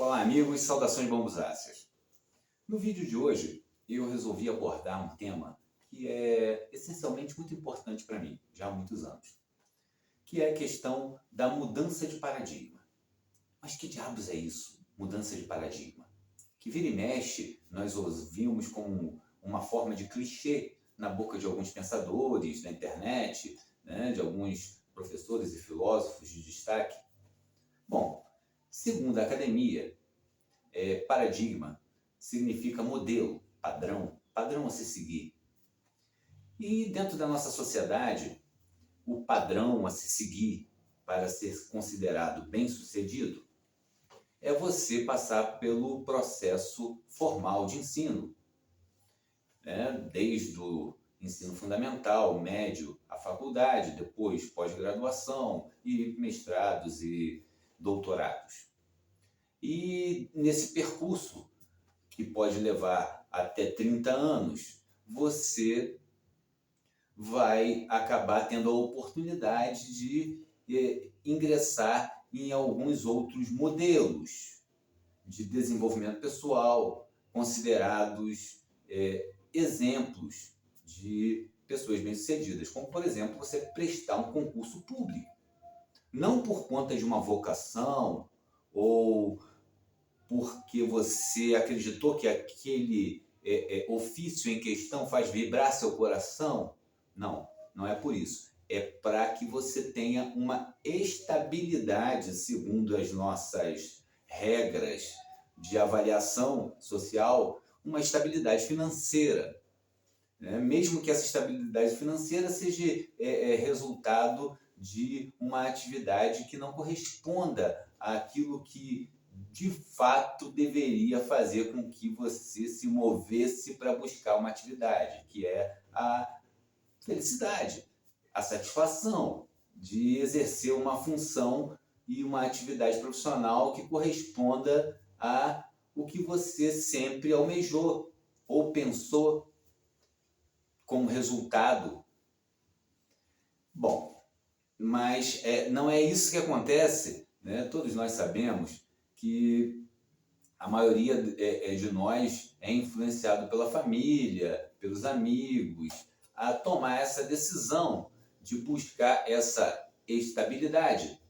Olá, amigos, saudações bambuzáceas. No vídeo de hoje, eu resolvi abordar um tema que é essencialmente muito importante para mim, já há muitos anos, que é a questão da mudança de paradigma. Mas que diabos é isso, mudança de paradigma? Que vira e mexe, nós ouvimos como uma forma de clichê na boca de alguns pensadores da internet, né, de alguns professores e filósofos de destaque. Bom, segundo a academia, paradigma significa modelo, padrão a se seguir. E dentro da nossa sociedade, o padrão a se seguir para ser considerado bem-sucedido é você passar pelo processo formal de ensino, né? Desde o ensino fundamental, médio, a faculdade, depois pós-graduação e mestrados e doutorados. E nesse percurso, que pode levar até 30 anos, você vai acabar tendo a oportunidade de ingressar em alguns outros modelos de desenvolvimento pessoal, considerados exemplos de pessoas bem-sucedidas, como, por exemplo, você prestar um concurso público. Não por conta de uma vocação ou porque você acreditou que aquele ofício em questão faz vibrar seu coração. Não, não é por isso. É para que você tenha uma estabilidade, segundo as nossas regras de avaliação social, uma estabilidade financeira. Né? Mesmo que essa estabilidade financeira seja resultado de uma atividade que não corresponda àquilo que de fato deveria fazer com que você se movesse para buscar uma atividade, que é a felicidade, a satisfação de exercer uma função e uma atividade profissional que corresponda a o que você sempre almejou ou pensou como resultado. Bom, mas não é isso que acontece, né? Todos nós sabemos que a maioria de nós é influenciado pela família, pelos amigos, a tomar essa decisão de buscar essa estabilidade,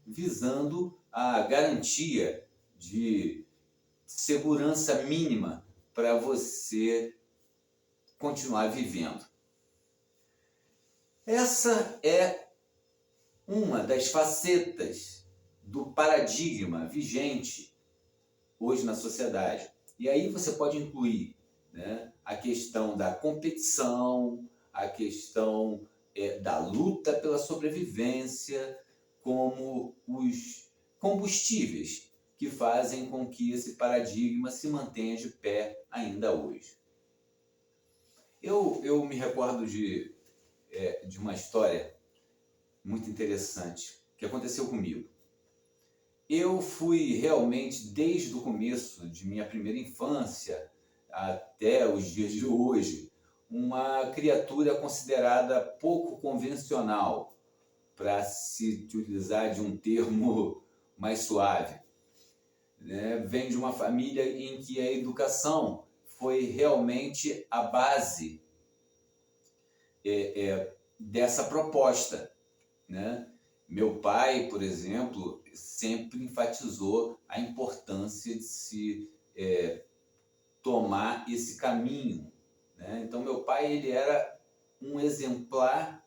visando a garantia de segurança mínima para você continuar vivendo. Essa é uma das facetas do paradigma vigente hoje na sociedade. E aí você pode incluir, né, a questão da competição, a questão da luta pela sobrevivência, como os combustíveis que fazem com que esse paradigma se mantenha de pé ainda hoje. Eu me recordo de uma história muito interessante que aconteceu comigo. Eu fui realmente, desde o começo de minha primeira infância até os dias de hoje, uma criatura considerada pouco convencional, para se utilizar de um termo mais suave. Né? Venho de uma família em que a educação foi realmente a base dessa proposta. Né? Meu pai, por exemplo, sempre enfatizou a importância de se tomar esse caminho. Né? Então, meu pai ele era um exemplar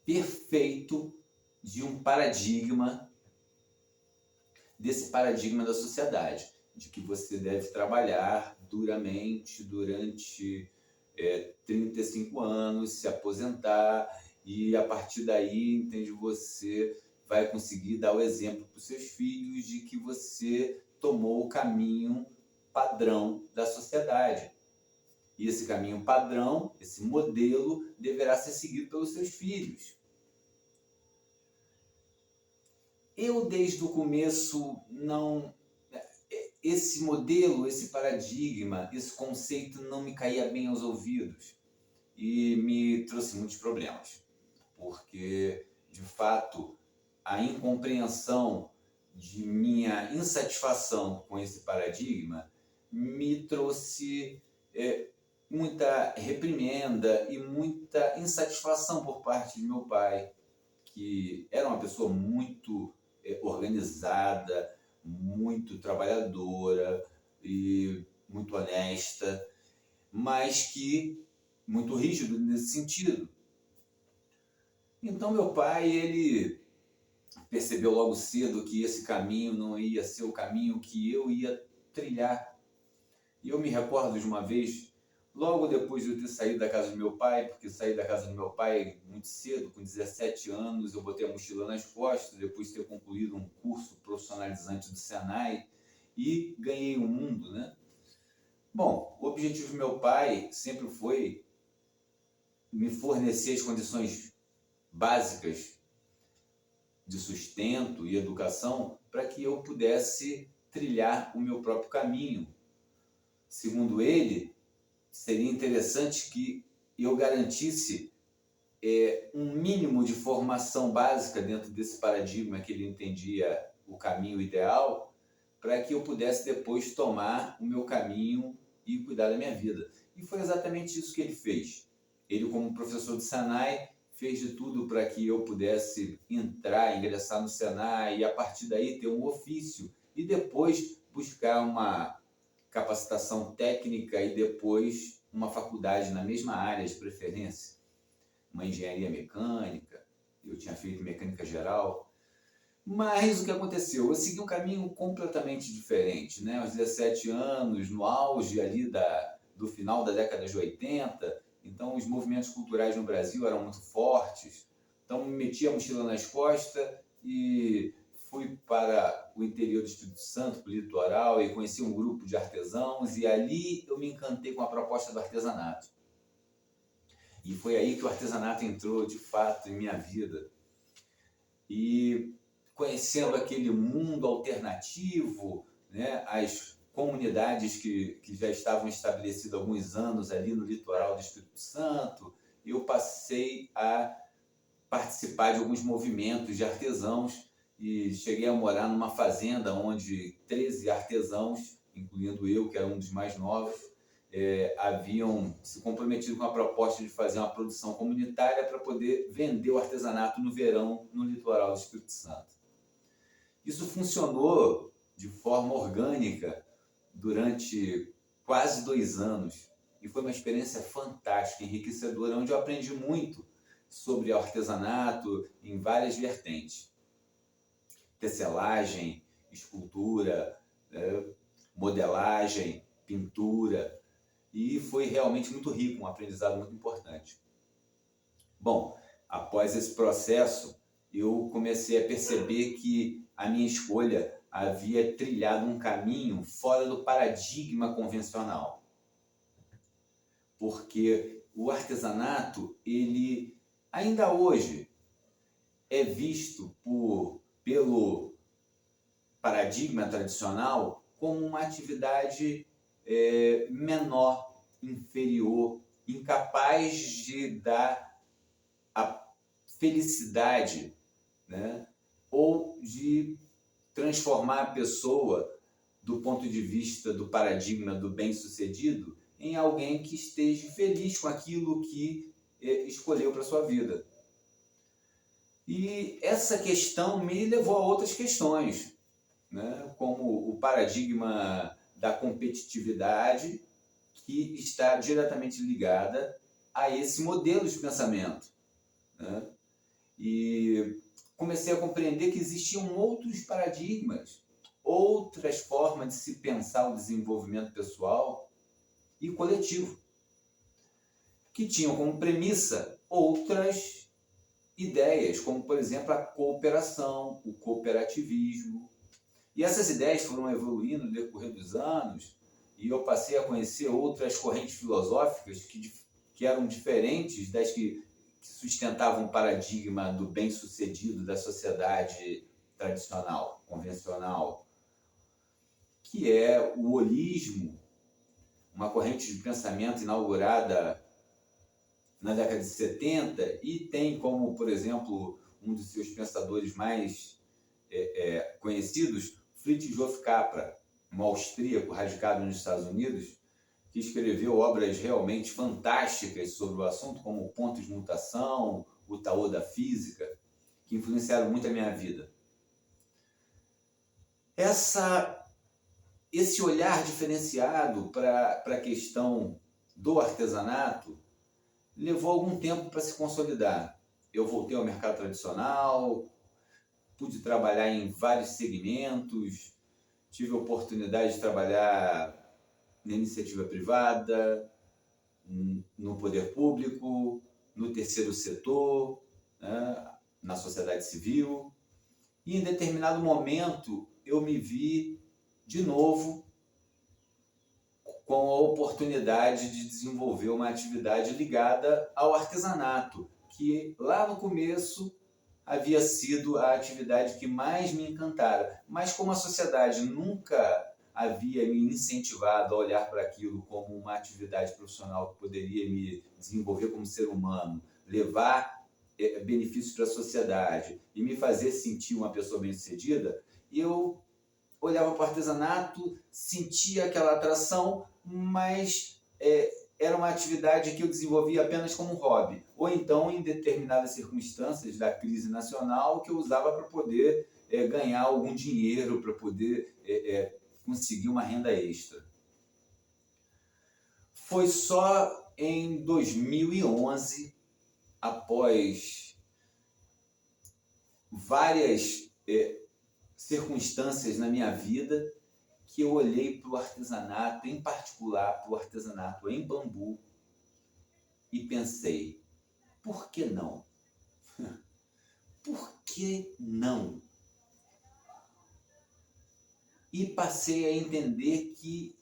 perfeito de um paradigma, desse paradigma da sociedade, de que você deve trabalhar duramente durante 35 anos, se aposentar, e a partir daí, entende, você vai conseguir dar o exemplo para os seus filhos de que você tomou o caminho padrão da sociedade. E esse caminho padrão, esse modelo, deverá ser seguido pelos seus filhos. Eu, desde o começo, não... Esse modelo, esse paradigma, esse conceito não me caía bem aos ouvidos e me trouxe muitos problemas. Porque, de fato, a incompreensão de minha insatisfação com esse paradigma me trouxe muita reprimenda e muita insatisfação por parte de meu pai, que era uma pessoa muito organizada, muito trabalhadora e muito honesta, mas que muito rígido nesse sentido. Então meu pai, ele percebeu logo cedo que esse caminho não ia ser o caminho que eu ia trilhar. E eu me recordo de uma vez, logo depois de eu ter saído da casa do meu pai, porque saí da casa do meu pai muito cedo, com 17 anos, eu botei a mochila nas costas, depois de ter concluído um curso profissionalizante do Senai, e ganhei o mundo, né? Bom, o objetivo do meu pai sempre foi me fornecer as condições básicas de sustento e educação para que eu pudesse trilhar o meu próprio caminho. Segundo ele, seria interessante que eu garantisse um mínimo de formação básica dentro desse paradigma que ele entendia o caminho ideal, para que eu pudesse depois tomar o meu caminho e cuidar da minha vida. E foi exatamente isso que ele fez. Ele, como professor do Senai, fez de tudo para que eu pudesse ingressar no Senai e a partir daí ter um ofício e depois buscar uma capacitação técnica e depois uma faculdade na mesma área de preferência, uma engenharia mecânica, eu tinha feito mecânica geral. Mas o que aconteceu? Eu segui um caminho completamente diferente, né? Aos 17 anos, no auge ali do final da década de 80, então os movimentos culturais no Brasil eram muito fortes, então me meti a mochila nas costas e fui para o interior do Espírito Santo, para o litoral, e conheci um grupo de artesãos, e ali eu me encantei com a proposta do artesanato. E foi aí que o artesanato entrou, de fato, em minha vida. E conhecendo aquele mundo alternativo, né, as comunidades que já estavam estabelecidas há alguns anos ali no litoral do Espírito Santo, eu passei a participar de alguns movimentos de artesãos e cheguei a morar numa fazenda onde 13 artesãos, incluindo eu, que era um dos mais novos, haviam se comprometido com a proposta de fazer uma produção comunitária para poder vender o artesanato no verão no litoral do Espírito Santo. Isso funcionou de forma orgânica durante quase 2 anos e foi uma experiência fantástica, enriquecedora, onde eu aprendi muito sobre artesanato em várias vertentes. Tecelagem, escultura, modelagem, pintura, e foi realmente muito rico, um aprendizado muito importante. Bom, após esse processo, eu comecei a perceber que a minha escolha havia trilhado um caminho fora do paradigma convencional. Porque o artesanato, ele ainda hoje é visto pelo paradigma tradicional como uma atividade menor, inferior, incapaz de dar a felicidade, né? Ou de transformar a pessoa, do ponto de vista do paradigma do bem-sucedido, em alguém que esteja feliz com aquilo que escolheu para a sua vida. E essa questão me levou a outras questões, né? Como o paradigma da competitividade, que está diretamente ligada a esse modelo de pensamento, né? E comecei a compreender que existiam outros paradigmas, outras formas de se pensar o desenvolvimento pessoal e coletivo, que tinham como premissa outras ideias, como, por exemplo, a cooperação, o cooperativismo. E essas ideias foram evoluindo no decorrer dos anos, e eu passei a conhecer outras correntes filosóficas que eram diferentes das que sustentavam o paradigma do bem-sucedido da sociedade tradicional, convencional, que é o holismo, uma corrente de pensamento inaugurada na década de 70 e tem como, por exemplo, um dos seus pensadores mais conhecidos, Fritjof Capra, um austríaco radicado nos Estados Unidos, que escreveu obras realmente fantásticas sobre o assunto, como Pontos de Mutação, o Taô da Física, que influenciaram muito a minha vida. Esse olhar diferenciado para a questão do artesanato levou algum tempo para se consolidar. Eu voltei ao mercado tradicional, pude trabalhar em vários segmentos, tive a oportunidade de trabalhar na iniciativa privada, no poder público, no terceiro setor, né, na sociedade civil. E em determinado momento eu me vi de novo com a oportunidade de desenvolver uma atividade ligada ao artesanato, que lá no começo havia sido a atividade que mais me encantara. Mas como a sociedade nunca havia me incentivado a olhar para aquilo como uma atividade profissional que poderia me desenvolver como ser humano, levar benefícios para a sociedade e me fazer sentir uma pessoa bem-sucedida, eu olhava para o artesanato, sentia aquela atração, mas era uma atividade que eu desenvolvia apenas como hobby, ou então em determinadas circunstâncias da crise nacional que eu usava para poder ganhar algum dinheiro, para poder conseguir uma renda extra. Foi só em 2011, após várias circunstâncias na minha vida, que eu olhei para o artesanato, em particular para o artesanato em bambu, e pensei, por que não? Por que não? E passei a entender que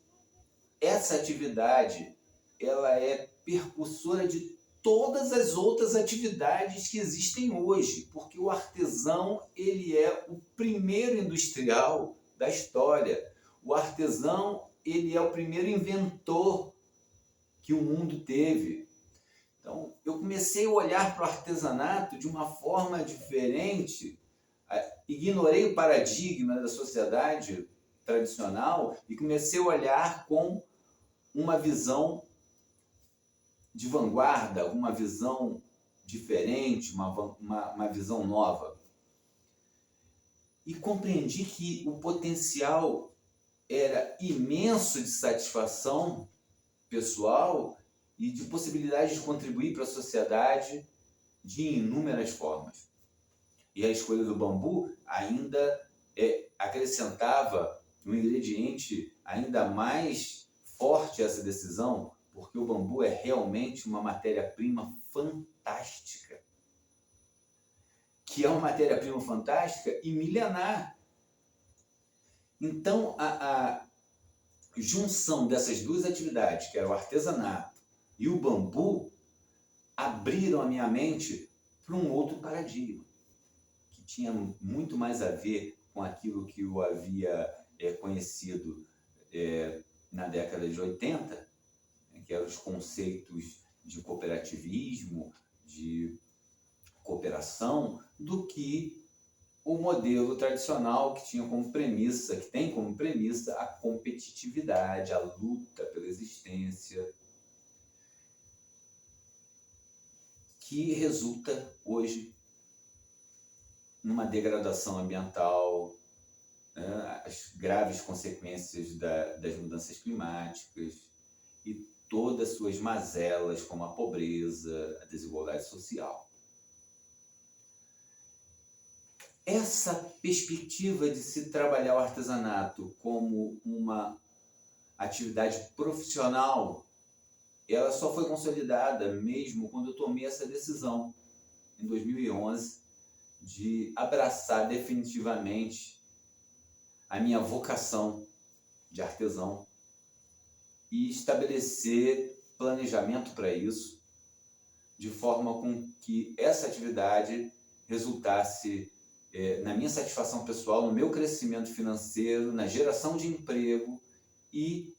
essa atividade ela é percursora de todas as outras atividades que existem hoje, porque o artesão ele é o primeiro industrial da história. O artesão ele é o primeiro inventor que o mundo teve. Então, eu comecei a olhar para o artesanato de uma forma diferente, ignorei o paradigma da sociedade tradicional e comecei a olhar com uma visão de vanguarda, uma visão diferente, uma visão nova. E compreendi que o potencial era imenso de satisfação pessoal e de possibilidade de contribuir para a sociedade de inúmeras formas. E a escolha do bambu ainda acrescentava um ingrediente ainda mais forte a essa decisão, porque o bambu é realmente uma matéria-prima fantástica. Que é uma matéria-prima fantástica e milenar. Então, a junção dessas duas atividades, que era o artesanato e o bambu, abriram a minha mente para um outro paradigma, que tinha muito mais a ver com aquilo que eu havia conhecido na década de 80, que eram os conceitos de cooperativismo, de cooperação, do que o modelo tradicional que tinha como premissa, que tem como premissa a competitividade, a luta pela existência, que resulta hoje numa degradação ambiental, né, as graves consequências das mudanças climáticas e todas as suas mazelas, como a pobreza, a desigualdade social. Essa perspectiva de se trabalhar o artesanato como uma atividade profissional, ela só foi consolidada mesmo quando eu tomei essa decisão, em 2011, de abraçar definitivamente a minha vocação de artesão e estabelecer planejamento para isso, de forma com que essa atividade resultasse na minha satisfação pessoal, no meu crescimento financeiro, na geração de emprego e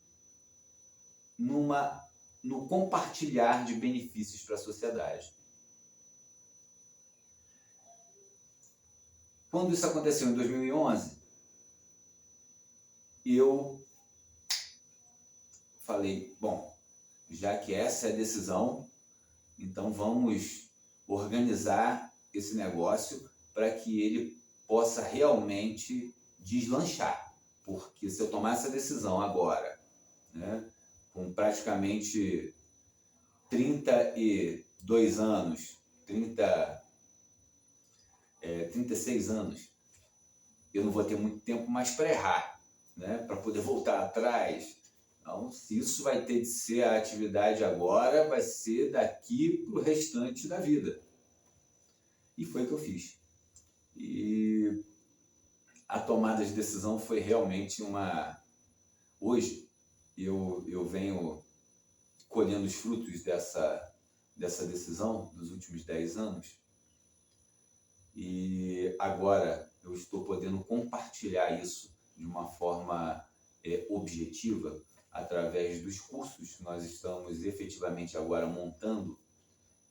no compartilhar de benefícios para a sociedade. quando isso aconteceu em 2011, eu falei, bom, já que essa é a decisão, então vamos organizar esse negócio para que ele possa realmente deslanchar. Porque se eu tomar essa decisão agora, né, com praticamente 32 anos, 36 anos, eu não vou ter muito tempo mais para errar, né, para poder voltar atrás. Então, se isso vai ter de ser a atividade agora, vai ser daqui para o restante da vida. E foi o que eu fiz. E a tomada de decisão foi realmente uma... Hoje, eu venho colhendo os frutos dessa decisão dos últimos 10 anos. E agora eu estou podendo compartilhar isso de uma forma objetiva, através dos cursos que nós estamos efetivamente agora montando.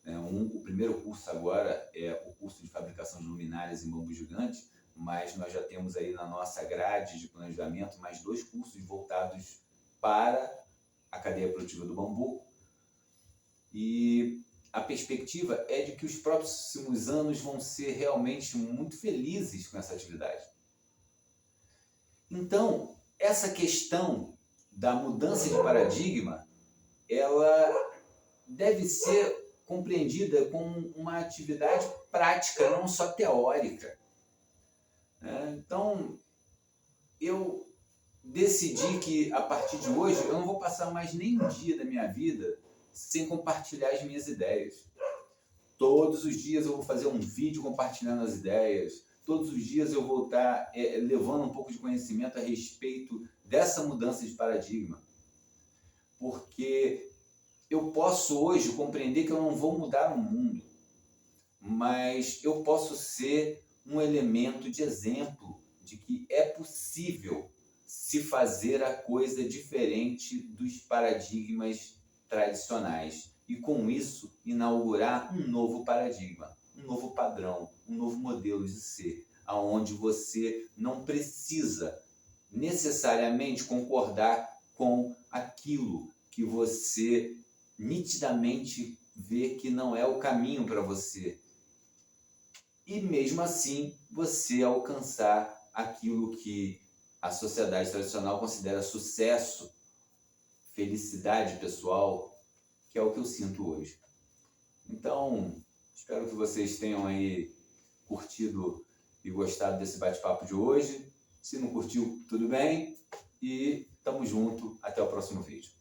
O primeiro curso agora é o curso de fabricação de luminárias em bambu gigante, mas nós já temos aí na nossa grade de planejamento mais 2 cursos voltados para a cadeia produtiva do bambu. E a perspectiva é de que os próximos anos vão ser realmente muito felizes com essa atividade. Então, essa questão da mudança de paradigma, ela deve ser compreendida como uma atividade prática, não só teórica. Então, eu decidi que a partir de hoje eu não vou passar mais nem um dia da minha vida sem compartilhar as minhas ideias. Todos os dias eu vou fazer um vídeo compartilhando as ideias. Todos os dias eu vou estar levando um pouco de conhecimento a respeito dessa mudança de paradigma. Porque eu posso hoje compreender que eu não vou mudar o mundo, mas eu posso ser um elemento de exemplo de que é possível se fazer a coisa diferente dos paradigmas tradicionais e, com isso, inaugurar um novo paradigma, um novo padrão, um novo modelo de ser, onde você não precisa necessariamente concordar com aquilo que você nitidamente vê que não é o caminho para você. E mesmo assim, você alcançar aquilo que a sociedade tradicional considera sucesso, felicidade pessoal, que é o que eu sinto hoje. Então, espero que vocês tenham aí curtido e gostado desse bate-papo de hoje. Se não curtiu, tudo bem. E tamo junto. Até o próximo vídeo.